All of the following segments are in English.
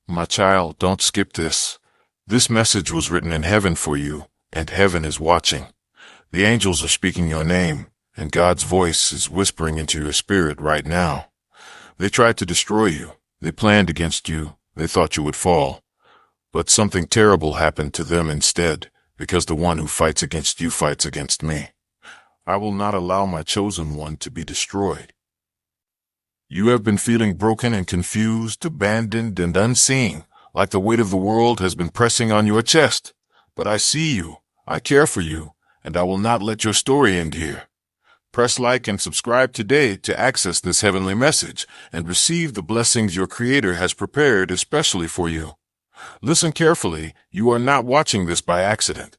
My child, don't skip this. This message was written in heaven for you, and heaven is watching. The angels are speaking your name, and God's voice is whispering into your spirit right now. They tried to destroy you. They planned against you. They thought you would fall. But something terrible happened to them instead, because the one who fights against you fights against me. I will not allow my chosen one to be destroyed. You have been feeling broken and confused, abandoned and unseen, like the weight of the world has been pressing on your chest. But I see you, I care for you, and I will not let your story end here. Press like and subscribe today to access this heavenly message and receive the blessings your Creator has prepared especially for you. Listen carefully, you are not watching this by accident.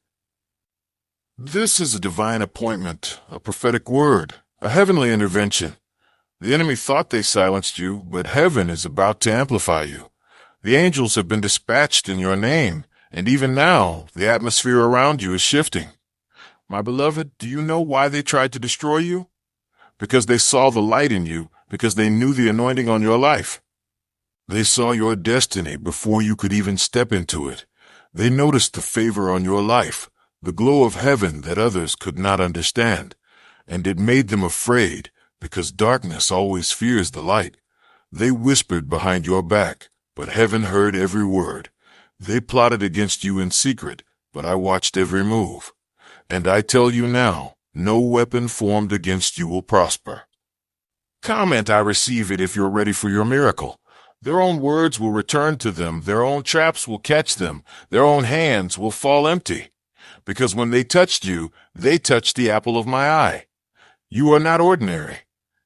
This is a divine appointment, a prophetic word, a heavenly intervention. The enemy thought they silenced you, but heaven is about to amplify you. The angels have been dispatched in your name, and even now, the atmosphere around you is shifting. My beloved, do you know why they tried to destroy you? Because they saw the light in you, because they knew the anointing on your life. They saw your destiny before you could even step into it. They noticed the favor on your life, the glow of heaven that others could not understand, and it made them afraid, because darkness always fears the light. They whispered behind your back, but heaven heard every word. They plotted against you in secret, but I watched every move. And I tell you now, no weapon formed against you will prosper. Comment I receive it if you're ready for your miracle. Their own words will return to them, their own traps will catch them, their own hands will fall empty. Because when they touched you, they touched the apple of my eye. You are not ordinary.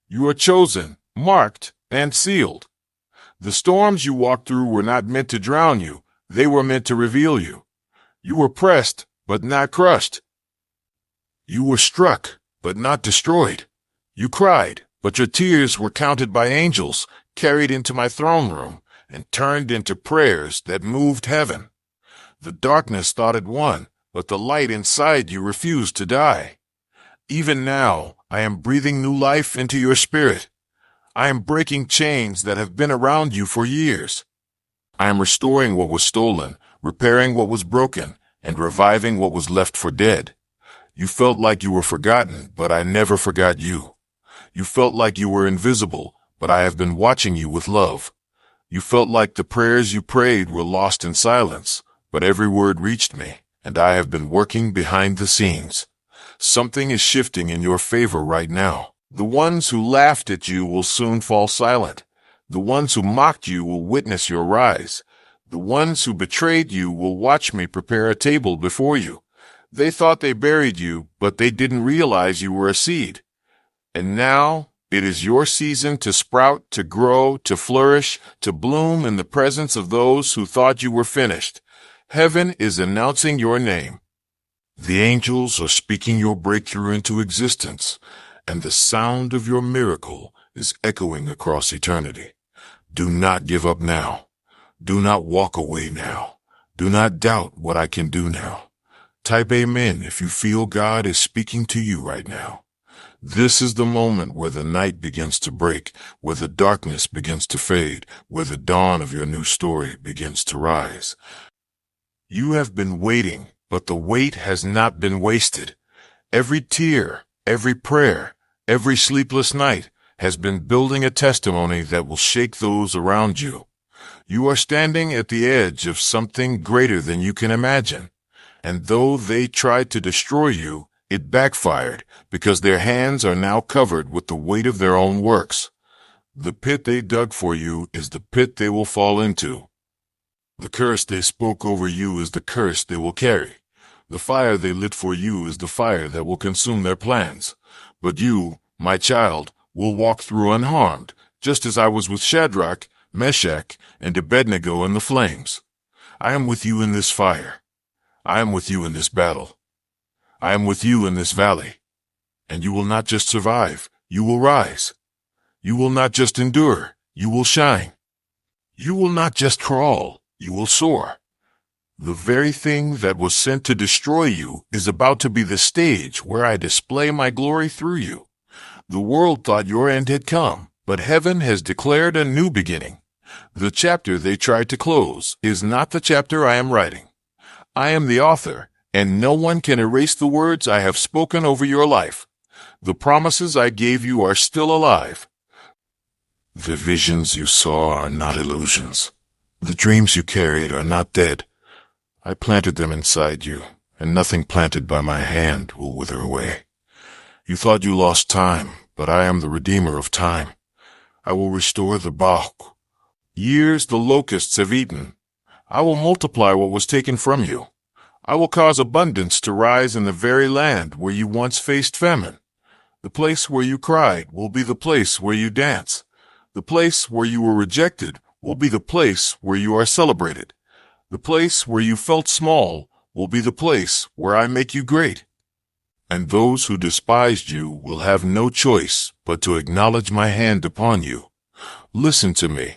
You are chosen, marked, and sealed. The storms you walked through were not meant to drown you, they were meant to reveal you. You were pressed, but not crushed. You were struck, but not destroyed. You cried, but your tears were counted by angels, carried into my throne room, and turned into prayers that moved heaven. The darkness thought it won, but the light inside you refused to die. Even now, I am breathing new life into your spirit. I am breaking chains that have been around you for years. I am restoring what was stolen, repairing what was broken, and reviving what was left for dead. You felt like you were forgotten, but I never forgot you. You felt like you were invisible, but I have been watching you with love. You felt like the prayers you prayed were lost in silence, but every word reached me, and I have been working behind the scenes. Something is shifting in your favor right now. The ones who laughed at you will soon fall silent. The ones who mocked you will witness your rise. The ones who betrayed you will watch me prepare a table before you. They thought they buried you, but they didn't realize you were a seed. And now, it is your season to sprout, to grow, to flourish, to bloom in the presence of those who thought you were finished. Heaven is announcing your name. The angels are speaking your breakthrough into existence, and the sound of your miracle is echoing across eternity. Do not give up now. Do not walk away now. Do not doubt what I can do now. Type amen if you feel God is speaking to you right now. This is the moment where the night begins to break, where the darkness begins to fade, where the dawn of your new story begins to rise. You have been waiting, but the wait has not been wasted. Every tear, every prayer, every sleepless night has been building a testimony that will shake those around you. You are standing at the edge of something greater than you can imagine. And though they tried to destroy you, it backfired because their hands are now covered with the weight of their own works. The pit they dug for you is the pit they will fall into. The curse they spoke over you is the curse they will carry. The fire they lit for you is the fire that will consume their plans. But you, my child, will walk through unharmed, just as I was with Shadrach, Meshach, and Abednego in the flames. I am with you in this fire. I am with you in this battle. I am with you in this valley. And you will not just survive, you will rise. You will not just endure, you will shine. You will not just crawl, you will soar. The very thing that was sent to destroy you is about to be the stage where I display my glory through you. The world thought your end had come, but heaven has declared a new beginning. The chapter they tried to close is not the chapter I am writing. I am the author, and no one can erase the words I have spoken over your life. The promises I gave you are still alive. The visions you saw are not illusions. The dreams you carried are not dead. I planted them inside you, and nothing planted by my hand will wither away. You thought you lost time, but I am the Redeemer of time. I will restore the Baruch. Years the locusts have eaten. I will multiply what was taken from you. I will cause abundance to rise in the very land where you once faced famine. The place where you cried will be the place where you dance. The place where you were rejected will be the place where you are celebrated. The place where you felt small will be the place where I make you great. And those who despised you will have no choice but to acknowledge my hand upon you. Listen to me.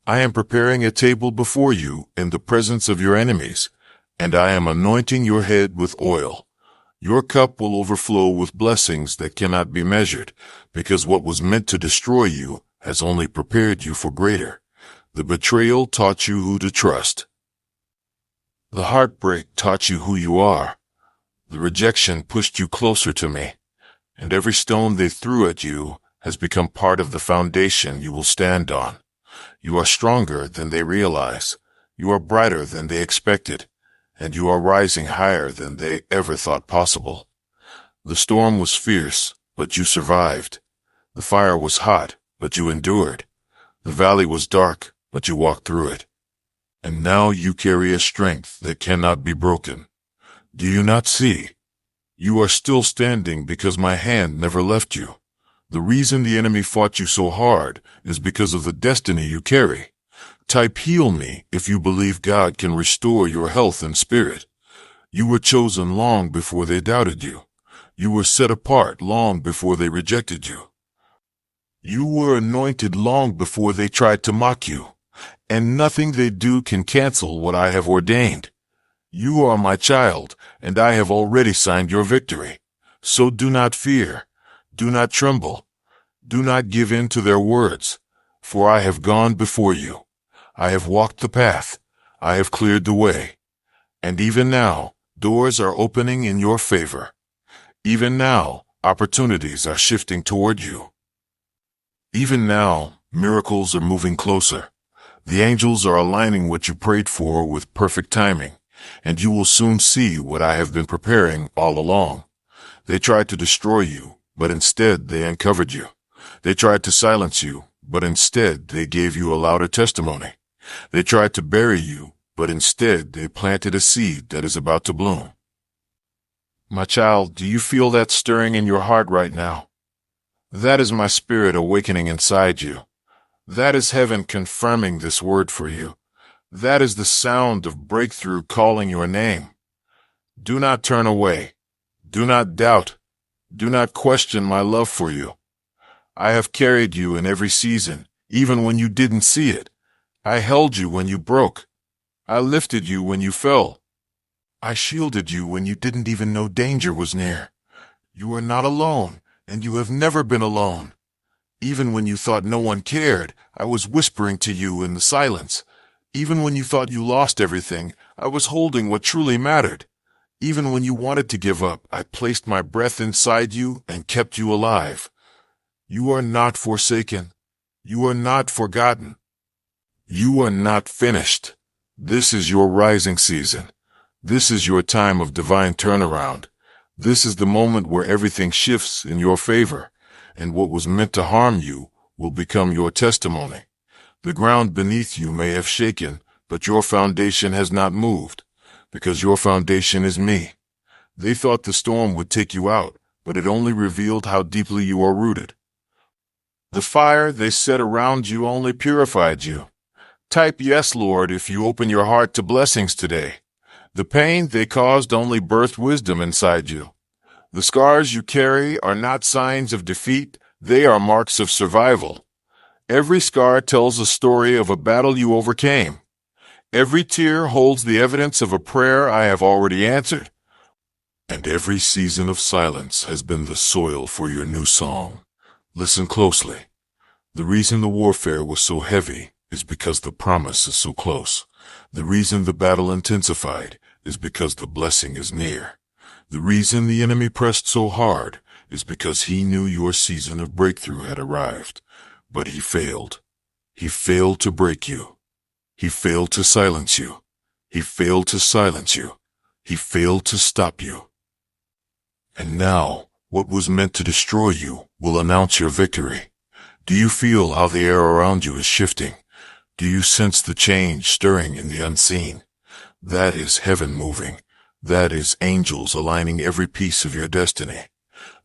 I am preparing a table before you in the presence of your enemies, and I am anointing your head with oil. Your cup will overflow with blessings that cannot be measured, because what was meant to destroy you has only prepared you for greater. The betrayal taught you who to trust. The heartbreak taught you who you are. The rejection pushed you closer to me, and every stone they threw at you has become part of the foundation you will stand on. You are stronger than they realize. You are brighter than they expected, and you are rising higher than they ever thought possible. The storm was fierce, but you survived. The fire was hot, but you endured. The valley was dark, but you walked through it. And now you carry a strength that cannot be broken. Do you not see? You are still standing because my hand never left you. The reason the enemy fought you so hard is because of the destiny you carry. Type heal me if you believe God can restore your health and spirit. You were chosen long before they doubted you. You were set apart long before they rejected you. You were anointed long before they tried to mock you, and nothing they do can cancel what I have ordained. You are my child, and I have already signed your victory. So do not fear. Do not tremble. Do not give in to their words, for I have gone before you. I have walked the path. I have cleared the way. And even now, doors are opening in your favor. Even now, opportunities are shifting toward you. Even now, miracles are moving closer. The angels are aligning what you prayed for with perfect timing, and you will soon see what I have been preparing all along. They tried to destroy you, but instead they uncovered you. They tried to silence you, but instead they gave you a louder testimony. They tried to bury you, but instead they planted a seed that is about to bloom. My child, do you feel that stirring in your heart right now? That is my spirit awakening inside you. That is heaven confirming this word for you. That is the sound of breakthrough calling your name. Do not turn away. Do not doubt. Do not question my love for you. I have carried you in every season, even when you didn't see it. I held you when you broke. I lifted you when you fell. I shielded you when you didn't even know danger was near. You are not alone, and you have never been alone. Even when you thought no one cared, I was whispering to you in the silence. Even when you thought you lost everything, I was holding what truly mattered. Even when you wanted to give up, I placed my breath inside you and kept you alive. You are not forsaken. You are not forgotten. You are not finished. This is your rising season. This is your time of divine turnaround. This is the moment where everything shifts in your favor, and what was meant to harm you will become your testimony. The ground beneath you may have shaken, but your foundation has not moved, because your foundation is me. They thought the storm would take you out, but it only revealed how deeply you are rooted. The fire they set around you only purified you. Type yes, Lord, if you open your heart to blessings today. The pain they caused only birthed wisdom inside you. The scars you carry are not signs of defeat, they are marks of survival. Every scar tells a story of a battle you overcame. Every tear holds the evidence of a prayer I have already answered. And every season of silence has been the soil for your new song. Listen closely. The reason the warfare was so heavy is because the promise is so close. The reason the battle intensified is because the blessing is near. The reason the enemy pressed so hard is because he knew your season of breakthrough had arrived. But he failed. He failed to break you. He failed to silence you. He failed to silence you. He failed to stop you. And now, what was meant to destroy you will announce your victory. Do you feel how the air around you is shifting? Do you sense the change stirring in the unseen? That is heaven moving. That is angels aligning every piece of your destiny.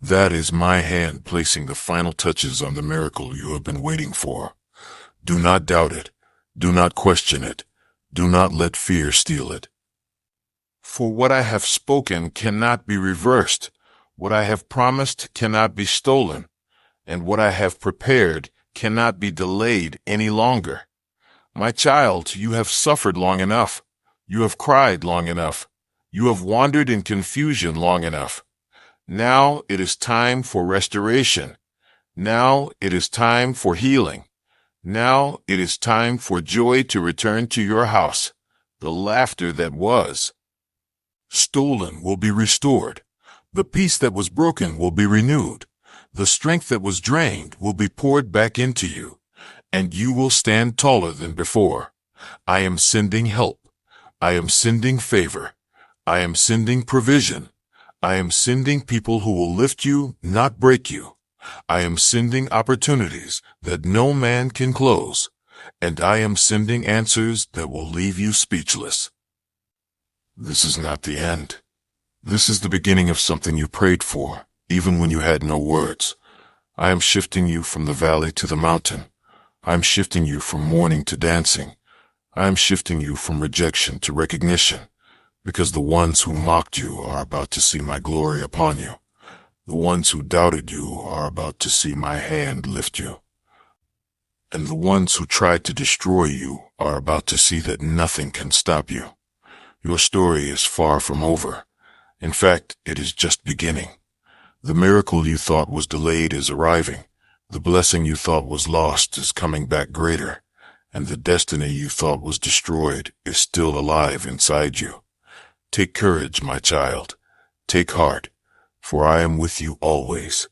That is my hand placing the final touches on the miracle you have been waiting for. Do not doubt it. Do not question it. Do not let fear steal it. For what I have spoken cannot be reversed. What I have promised cannot be stolen. And what I have prepared cannot be delayed any longer. My child, you have suffered long enough. You have cried long enough. You have wandered in confusion long enough. Now it is time for restoration. Now it is time for healing. Now it is time for joy to return to your house. The laughter that was stolen will be restored. The peace that was broken will be renewed. The strength that was drained will be poured back into you, and you will stand taller than before. I am sending help. I am sending favor. I am sending provision. I am sending people who will lift you, not break you. I am sending opportunities that no man can close, and I am sending answers that will leave you speechless. This is not the end. This is the beginning of something you prayed for, even when you had no words. I am shifting you from the valley to the mountain. I am shifting you from mourning to dancing. I am shifting you from rejection to recognition, because the ones who mocked you are about to see my glory upon you. The ones who doubted you are about to see my hand lift you. And the ones who tried to destroy you are about to see that nothing can stop you. Your story is far from over. In fact, it is just beginning. The miracle you thought was delayed is arriving. The blessing you thought was lost is coming back greater. And the destiny you thought was destroyed is still alive inside you. Take courage, my child. Take heart, for I am with you always.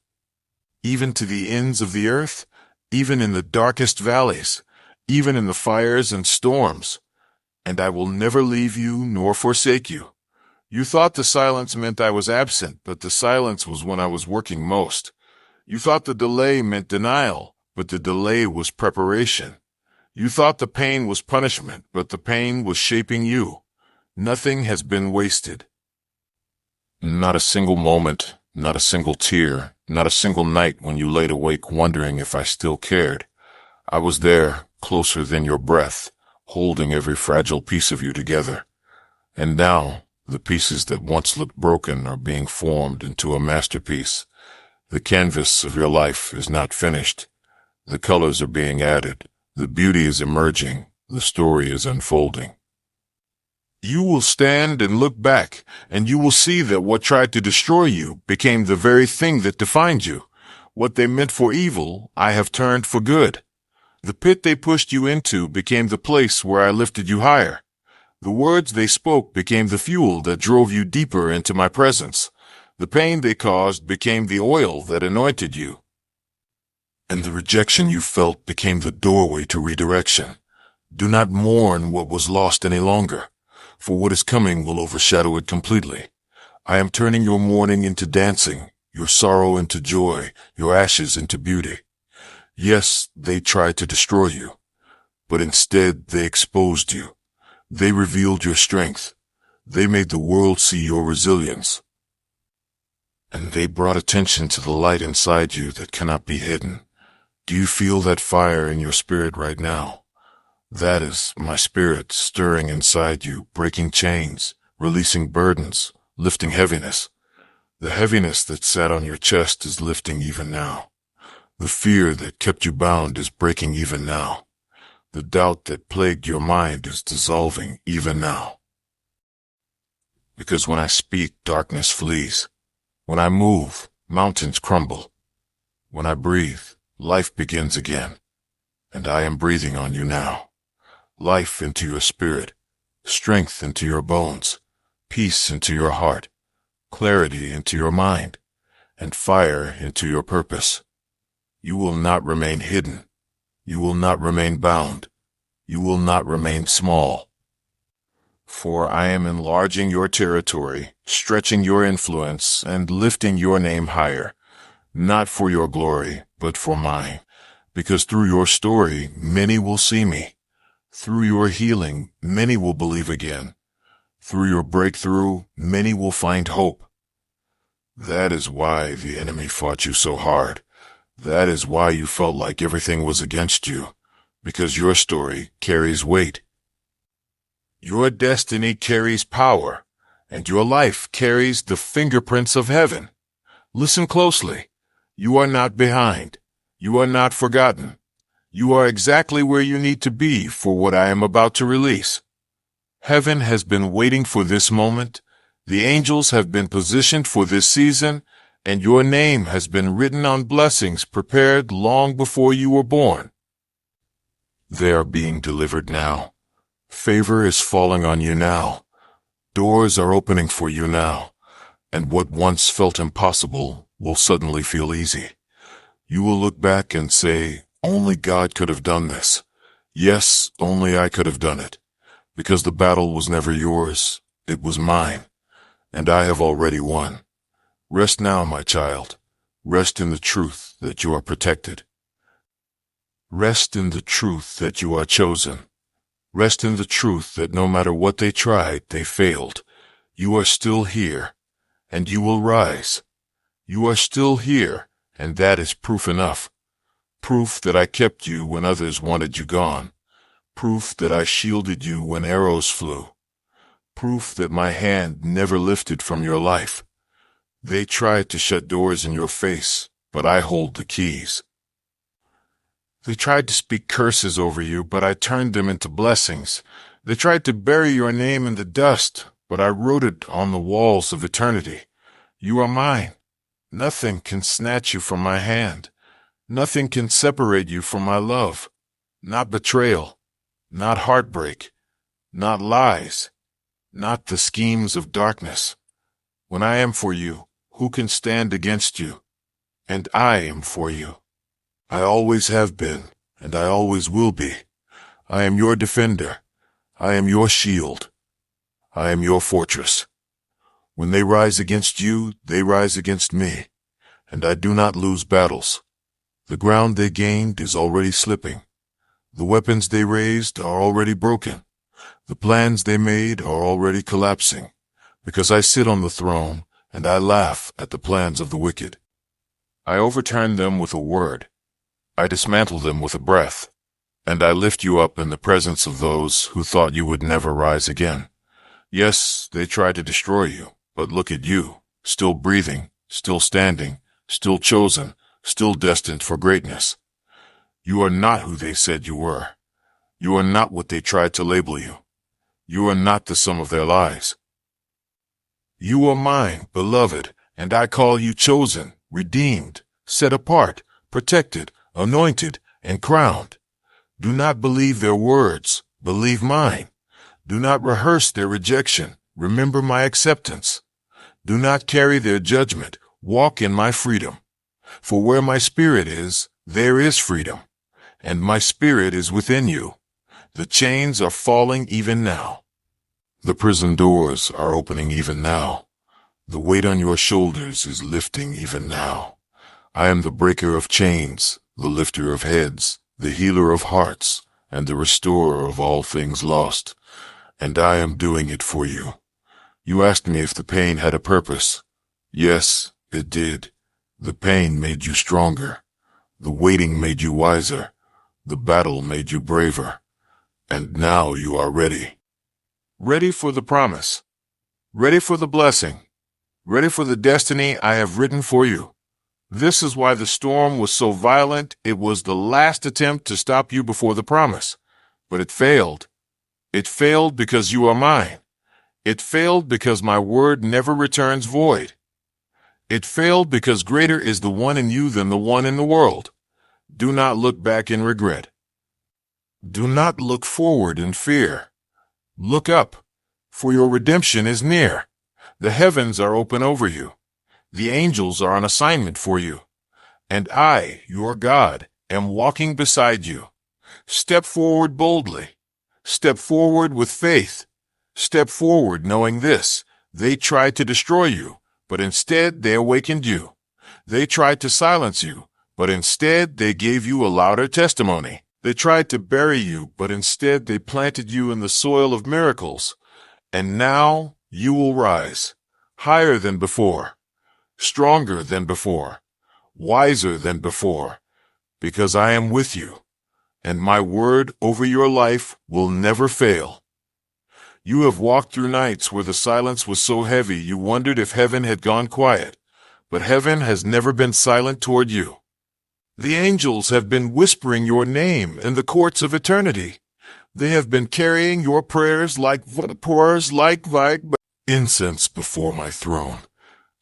Even to the ends of the earth, even in the darkest valleys, even in the fires and storms. And I will never leave you nor forsake you. You thought the silence meant I was absent, but the silence was when I was working most. You thought the delay meant denial, but the delay was preparation. You thought the pain was punishment, but the pain was shaping you. Nothing has been wasted. Not a single moment, not a single tear, not a single night when you laid awake wondering if I still cared. I was there, closer than your breath, holding every fragile piece of you together. And now, the pieces that once looked broken are being formed into a masterpiece. The canvas of your life is not finished. The colors are being added. The beauty is emerging. The story is unfolding. You will stand and look back, and you will see that what tried to destroy you became the very thing that defined you. What they meant for evil, I have turned for good. The pit they pushed you into became the place where I lifted you higher. The words they spoke became the fuel that drove you deeper into my presence. The pain they caused became the oil that anointed you. And the rejection you felt became the doorway to redirection. Do not mourn what was lost any longer, for what is coming will overshadow it completely. I am turning your mourning into dancing, your sorrow into joy, your ashes into beauty. Yes, they tried to destroy you, but instead they exposed you. They revealed your strength. They made the world see your resilience. And they brought attention to the light inside you that cannot be hidden. Do you feel that fire in your spirit right now? That is my spirit stirring inside you, breaking chains, releasing burdens, lifting heaviness. The heaviness that sat on your chest is lifting even now. The fear that kept you bound is breaking even now. The doubt that plagued your mind is dissolving even now. Because when I speak, darkness flees. When I move, mountains crumble. When I breathe, life begins again. and I am breathing on you now. Life into your spirit, strength into your bones, peace into your heart, clarity into your mind, and fire into your purpose. You will not remain hidden. You will not remain bound. You will not remain small. For I am enlarging your territory, stretching your influence, and lifting your name higher, not for your glory, but for mine. Because through your story, many will see me. Through your healing, many will believe again. Through your breakthrough, many will find hope. That is why the enemy fought you so hard. That is why you felt like everything was against you, because your story carries weight. Your destiny carries power, and your life carries the fingerprints of heaven. Listen closely. You are not behind. You are not forgotten. You are exactly where you need to be for what I am about to release. Heaven has been waiting for this moment. The angels have been positioned for this season, and your name has been written on blessings prepared long before you were born. They are being delivered now. Favor is falling on you now. Doors are opening for you now, and what once felt impossible will suddenly feel easy. You will look back and say, only God could have done this. Yes, only I could have done it, because the battle was never yours, it was mine, and I have already won. Rest now, my child. Rest in the truth that you are protected. Rest in the truth that you are chosen. Rest in the truth that no matter what they tried, they failed. You are still here, and you will rise. You are still here, and that is proof enough. Proof that I kept you when others wanted you gone. Proof that I shielded you when arrows flew. Proof that my hand never lifted from your life. They tried to shut doors in your face, but I hold the keys. They tried to speak curses over you, but I turned them into blessings. They tried to bury your name in the dust, but I wrote it on the walls of eternity. You are mine. Nothing can snatch you from my hand. Nothing can separate you from my love. Not betrayal, not heartbreak, not lies, not the schemes of darkness. When I am for you, who can stand against you? And I am for you. I always have been, and I always will be. I am your defender. I am your shield. I am your fortress. When they rise against you, they rise against me, and I do not lose battles. The ground they gained is already slipping. The weapons they raised are already broken. The plans they made are already collapsing, because I sit on the throne, and I laugh at the plans of the wicked. I overturn them with a word. I dismantle them with a breath, and I lift you up in the presence of those who thought you would never rise again. Yes, they tried to destroy you, but look at you, still breathing, still standing, still chosen, still destined for greatness. You are not who they said you were. You are not what they tried to label you. You are not the sum of their lies. You are mine, beloved, and I call you chosen, redeemed, set apart, protected, anointed, and crowned. Do not believe their words, believe mine. Do not rehearse their rejection, remember my acceptance. Do not carry their judgment, walk in my freedom. For where my spirit is, there is freedom, and my spirit is within you. The chains are falling even now. The prison doors are opening even now. The weight on your shoulders is lifting even now. I am the breaker of chains, the lifter of heads, the healer of hearts, and the restorer of all things lost. And I am doing it for you. You asked me if the pain had a purpose. Yes, it did. The pain made you stronger. The waiting made you wiser. The battle made you braver. And now you are ready. Ready for the promise. Ready for the blessing. Ready for the destiny I have written for you. This is why the storm was so violent. It was the last attempt to stop you before the promise. But it failed. It failed because you are mine. It failed because my word never returns void. It failed because greater is the one in you than the one in the world. Do not look back in regret. Do not look forward in fear. Look up, for your redemption is near. The heavens are open over you. The angels are on assignment for you. And I, your God, am walking beside you. Step forward boldly. Step forward with faith. Step forward knowing this. They tried to destroy you, but instead they awakened you. They tried to silence you, but instead they gave you a louder testimony. They tried to bury you, but instead they planted you in the soil of miracles. And now you will rise, higher than before, stronger than before, wiser than before, because I am with you, and my word over your life will never fail. You have walked through nights where the silence was so heavy you wondered if heaven had gone quiet, but heaven has never been silent toward you. The angels have been whispering your name in the courts of eternity. They have been carrying your prayers like incense before my throne,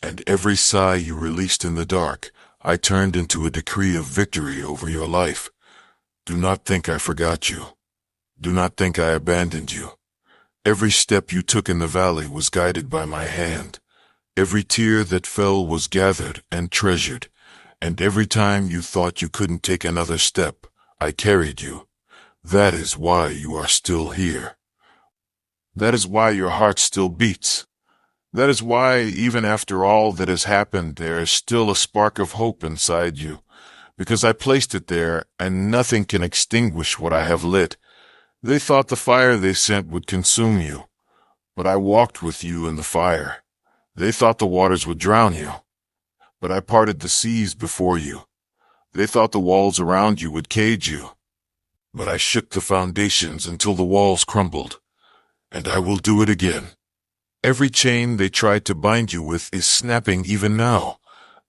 and every sigh you released in the dark, I turned into a decree of victory over your life. Do not think I forgot you. Do not think I abandoned you. Every step you took in the valley was guided by my hand. Every tear that fell was gathered and treasured, and every time you thought you couldn't take another step, I carried you. That is why you are still here. That is why your heart still beats. That is why, even after all that has happened, there is still a spark of hope inside you, because I placed it there, and nothing can extinguish what I have lit. They thought the fire they sent would consume you, but I walked with you in the fire. They thought the waters would drown you, but I parted the seas before you. They thought the walls around you would cage you, but I shook the foundations until the walls crumbled, and I will do it again. Every chain they tried to bind you with is snapping even now.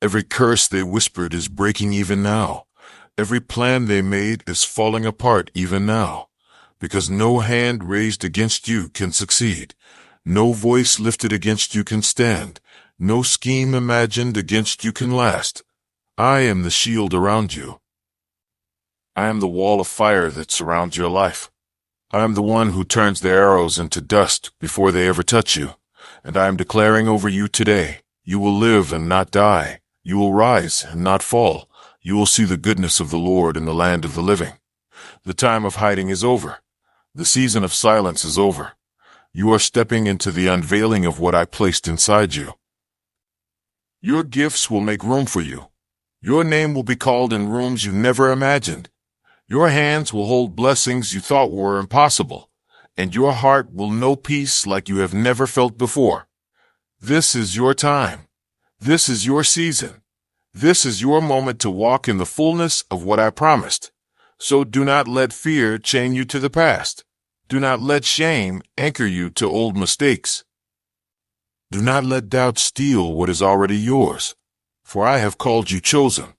Every curse they whispered is breaking even now. Every plan they made is falling apart even now, because no hand raised against you can succeed. No voice lifted against you can stand. No scheme imagined against you can last. I am the shield around you. I am the wall of fire that surrounds your life. I am the one who turns their arrows into dust before they ever touch you. And I am declaring over you today, you will live and not die. You will rise and not fall. You will see the goodness of the Lord in the land of the living. The time of hiding is over. The season of silence is over. You are stepping into the unveiling of what I placed inside you. Your gifts will make room for you. Your name will be called in rooms you never imagined. Your hands will hold blessings you thought were impossible, and your heart will know peace like you have never felt before. This is your time. This is your season. This is your moment to walk in the fullness of what I promised. So do not let fear chain you to the past. Do not let shame anchor you to old mistakes. Do not let doubt steal what is already yours. For I have called you chosen.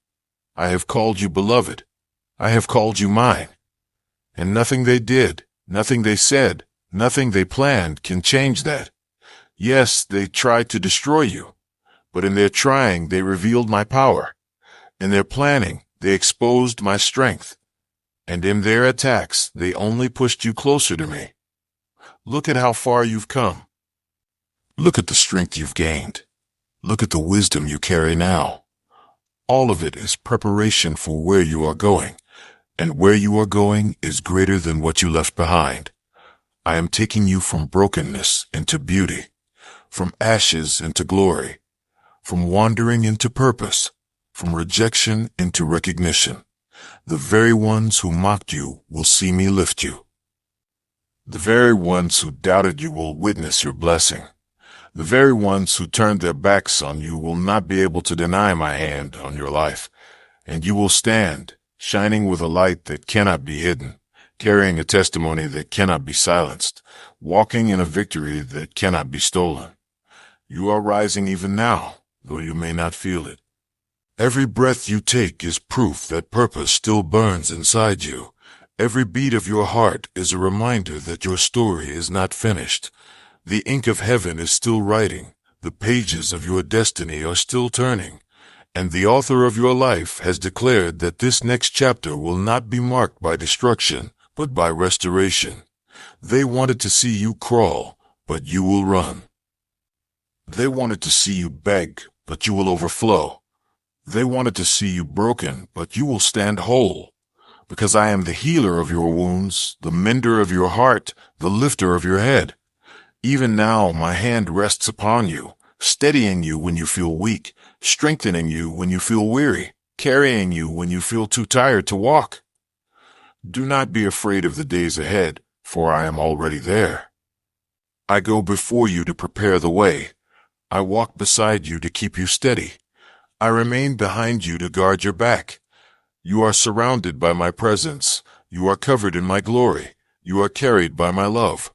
I have called you beloved. I have called you mine. And nothing they did, nothing they said, nothing they planned can change that. Yes, they tried to destroy you, but in their trying they revealed my power. In their planning, they exposed my strength. And in their attacks, they only pushed you closer to me. Look at how far you've come. Look at the strength you've gained. Look at the wisdom you carry now. All of it is preparation for where you are going, and where you are going is greater than what you left behind. I am taking you from brokenness into beauty, from ashes into glory, from wandering into purpose, from rejection into recognition. The very ones who mocked you will see me lift you. The very ones who doubted you will witness your blessing. The very ones who turned their backs on you will not be able to deny my hand on your life, and you will stand, shining with a light that cannot be hidden, carrying a testimony that cannot be silenced, walking in a victory that cannot be stolen. You are rising even now, though you may not feel it. Every breath you take is proof that purpose still burns inside you. Every beat of your heart is a reminder that your story is not finished. The ink of heaven is still writing, the pages of your destiny are still turning, and the author of your life has declared that this next chapter will not be marked by destruction, but by restoration. They wanted to see you crawl, but you will run. They wanted to see you beg, but you will overflow. They wanted to see you broken, but you will stand whole. Because I am the healer of your wounds, the mender of your heart, the lifter of your head. Even now my hand rests upon you, steadying you when you feel weak, strengthening you when you feel weary, carrying you when you feel too tired to walk. Do not be afraid of the days ahead, for I am already there. I go before you to prepare the way. I walk beside you to keep you steady. I remain behind you to guard your back. You are surrounded by my presence. You are covered in my glory. You are carried by my love.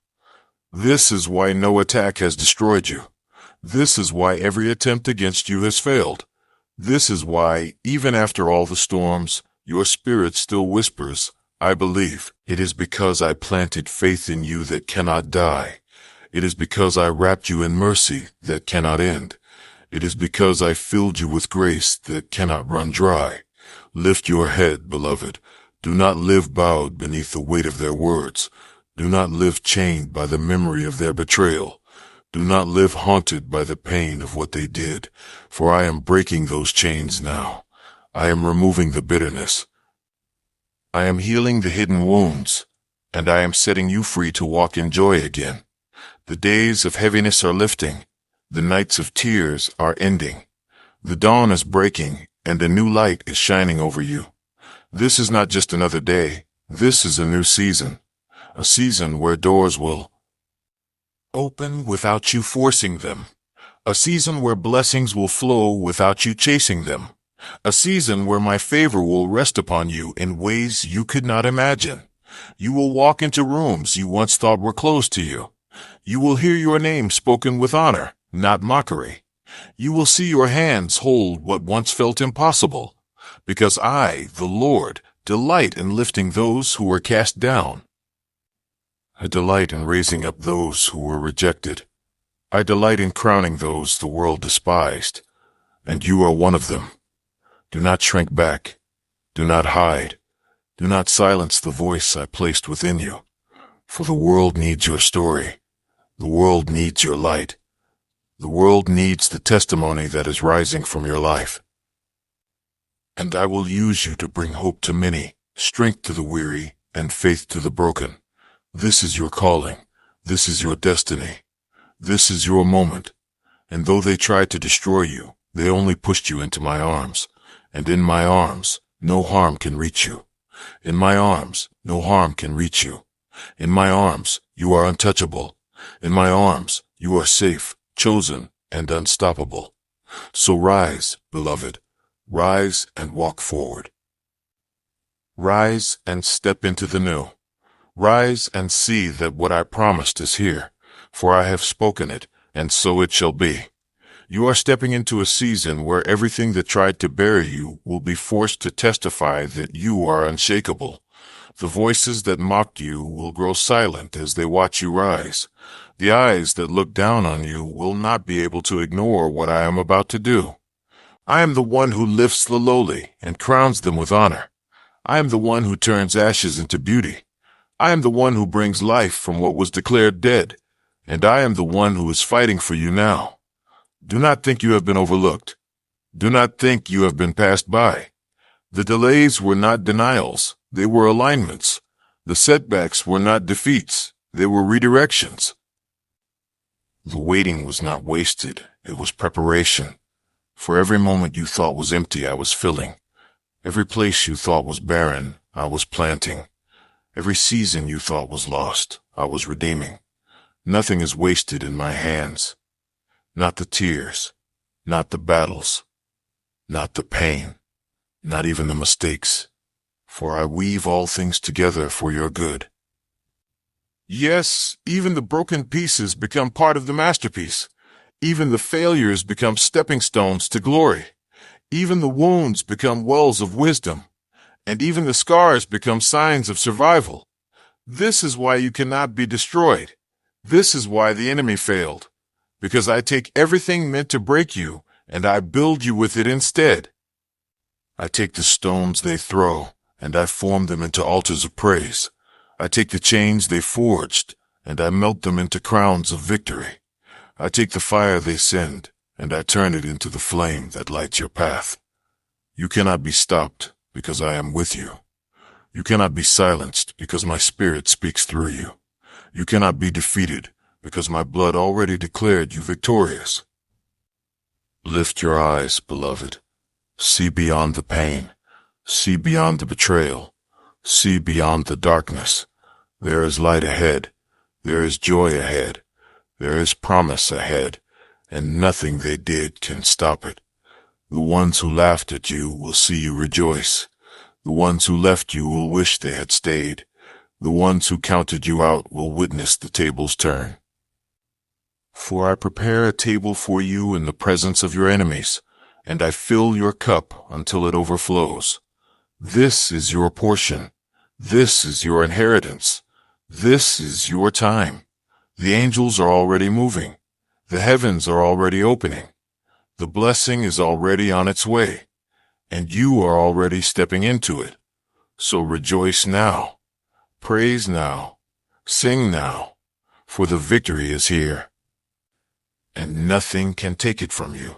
This is why no attack has destroyed you. This is why every attempt against you has failed. This is why, even after all the storms, your spirit still whispers, I believe. It is because I planted faith in you that cannot die. It is because I wrapped you in mercy that cannot end. It is because I filled you with grace that cannot run dry. Lift your head, beloved. Do not live bowed beneath the weight of their words. Do not live chained by the memory of their betrayal. Do not live haunted by the pain of what they did, for I am breaking those chains now. I am removing the bitterness. I am healing the hidden wounds, and I am setting you free to walk in joy again. The days of heaviness are lifting. The nights of tears are ending. The dawn is breaking, and a new light is shining over you. This is not just another day. This is a new season. A season where doors will open without you forcing them. A season where blessings will flow without you chasing them. A season where my favor will rest upon you in ways you could not imagine. You will walk into rooms you once thought were closed to you. You will hear your name spoken with honor, not mockery. You will see your hands hold what once felt impossible, because I, the Lord, delight in lifting those who were cast down. I delight in raising up those who were rejected. I delight in crowning those the world despised, and you are one of them. Do not shrink back. Do not hide. Do not silence the voice I placed within you, for the world needs your story. The world needs your light. The world needs the testimony that is rising from your life. And I will use you to bring hope to many, strength to the weary, and faith to the broken. This is your calling. This is your destiny. This is your moment. And though they tried to destroy you, they only pushed you into my arms. And in my arms, no harm can reach you. In my arms, no harm can reach you. In my arms, you are untouchable. In my arms, you are safe, chosen, and unstoppable. So rise, beloved. Rise and walk forward. Rise and step into the new. Rise and see that what I promised is here, for I have spoken it, and so it shall be. You are stepping into a season where everything that tried to bury you will be forced to testify that you are unshakable. The voices that mocked you will grow silent as they watch you rise. The eyes that look down on you will not be able to ignore what I am about to do. I am the one who lifts the lowly and crowns them with honor. I am the one who turns ashes into beauty. I am the one who brings life from what was declared dead, and I am the one who is fighting for you now. Do not think you have been overlooked. Do not think you have been passed by. The delays were not denials, they were alignments. The setbacks were not defeats, they were redirections. The waiting was not wasted, it was preparation. For every moment you thought was empty, I was filling. Every place you thought was barren, I was planting. Every season you thought was lost, I was redeeming. Nothing is wasted in my hands. Not the tears, not the battles, not the pain, not even the mistakes, for I weave all things together for your good. Yes, even the broken pieces become part of the masterpiece. Even the failures become stepping stones to glory. Even the wounds become wells of wisdom. And even the scars become signs of survival. This is why you cannot be destroyed. This is why the enemy failed. Because I take everything meant to break you, and I build you with it instead. I take the stones they throw, and I form them into altars of praise. I take the chains they forged, and I melt them into crowns of victory. I take the fire they send, and I turn it into the flame that lights your path. You cannot be stopped, because I am with you. You cannot be silenced, because my spirit speaks through you. You cannot be defeated, because my blood already declared you victorious. Lift your eyes, beloved. See beyond the pain. See beyond the betrayal. See beyond the darkness. There is light ahead. There is joy ahead. There is promise ahead, and nothing they did can stop it. The ones who laughed at you will see you rejoice. The ones who left you will wish they had stayed. The ones who counted you out will witness the tables turn. For I prepare a table for you in the presence of your enemies, and I fill your cup until it overflows. This is your portion. This is your inheritance. This is your time. The angels are already moving. The heavens are already opening. The blessing is already on its way, and you are already stepping into it. So rejoice now. Praise now. Sing now, for the victory is here, and nothing can take it from you.